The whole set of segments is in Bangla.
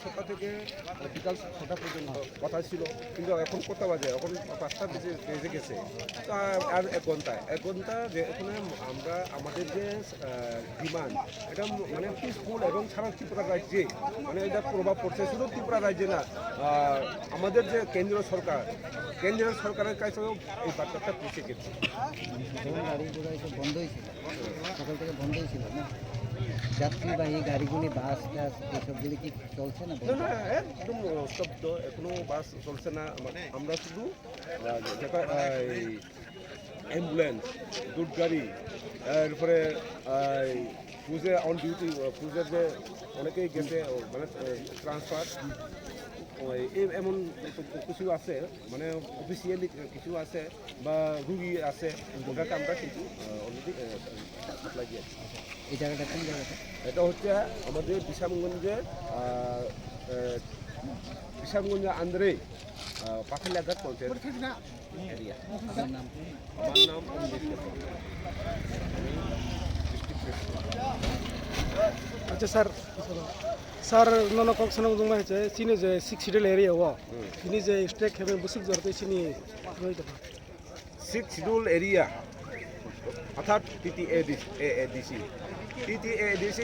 সকাল 7টা থেকে বিকাল 6টা পর্যন্ত কথা ছিল, কিন্তু এখন কটা বাজে, এখন 5টা বেজে গেছে। তো আর 1 ঘন্টা যে এখানে আমরা আমাদের যে ডিমান্ড, এটা মানে পিসফুল এবং সারা ত্রিপুরা রাজ্যে মানে এটা প্রভাব পড়ছে, শুধু ত্রিপুরা রাজ্যে না, আমাদের যে কেন্দ্রীয় সরকারের কাছেও এই বার্তাটা পৌঁছে গেছে। গাড়িগুলো এসব বন্ধ হয়েছিল, সকাল থেকে বন্ধ হয়েছিল না? যাত্রীবাহী গাড়িগুলি, বাস টাস এসবগুলি কি চলছে না? না না, একদম স্তব্ধ, এখনো বাস চলছে না। মানে আমরা শুধু যেটা অ্যাম্বুলেন্স, দুধ গাড়ি, এরপরে পুজে অন ডিউটি, পুজের যে অনেকেই গেছে মানে ট্রান্সফার, এমন কিছু আছে, মানে অফিসিয়ালি কিছু আছে বা রুগী আছে, ওটাকে আমরা কিন্তু অলরেডি সাপ্লাই দিয়েছি। এই জায়গাটা কোন জায়গাটা? এটা হচ্ছে আমাদের বিশামগঞ্জের আন্দ্রে পাখালিয়াঘাট পঞ্চায়েত এরিয়া। আপনার নাম? আমার নাম অমৃত লেপন, আমি ডিস্ট্রিক্ট প্রেসিডেন্ট। আচ্ছা স্যার নন কক সনং দং মাইছে চিনি যে 6 শিডিউল এরিয়া ও চিনি যে স্ট্রেক হেবে বুসুক জরতে চিনি রই দফা 6 শিডিউল এরিয়া অর্থাৎ টিটিএডিসি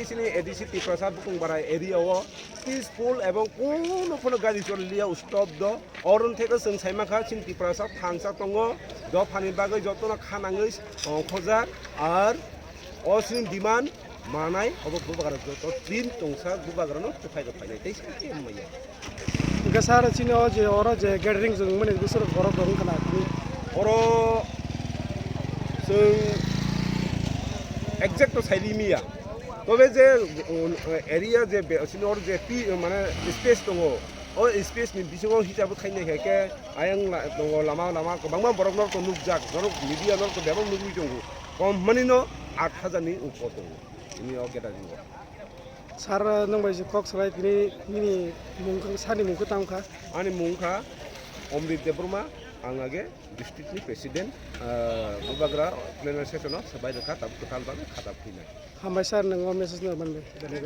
চিনি এডিসি ত্রিপ্রাসাদ বুকুংবাড়া এরিয়াও পিসফুল এবং কোনো গাড়ি চলিয়া স্তব্ধ। অরুণ থেকে जों साइमाखा चिन ত্রিপ্রাসাদ थांसा दङ द फानि बागै जतन खानाङै खजा আর অসীম ডিমান্ড মানাই অব বুবাগার যত দিন তংসা বুবাগারनो फाइग फाइनाय दैसे एममाया গে স্যার চিনি ও যে ওরা যে গ্যাদারিং जों মানে বিসর বড় দং খানা अरो जों एक्जेक्ट साइलिमिया तबे जे एरिया जे सिनर जे पि माने स्पेस दङ ओ स्पेसनि बिसिङाव हिसाब खायनाय खायके आयं दङ लामा गोबां बरफनर तो नुकजाक जरक मिडियानर तो बेबो नुगुइ दङ कम मानिनो 8000 नि उपर दङ इनि अ गेदारिं স্যার নং বাই যে কক সলাই তিনি মিনি মুंखौ सानि मुंखौ तामखा आंनि मुंखा अमृत देबरमा आं आगे डिस्ट्रिक्टनि प्रेसिडेन्ट बुबाग्रा प्लेनारि सेसनाव सबाय रोखा ताब कटाल बागै खादाब फैनाय हामबाय स्যার नों मेसेज न मोनबाय बेलेग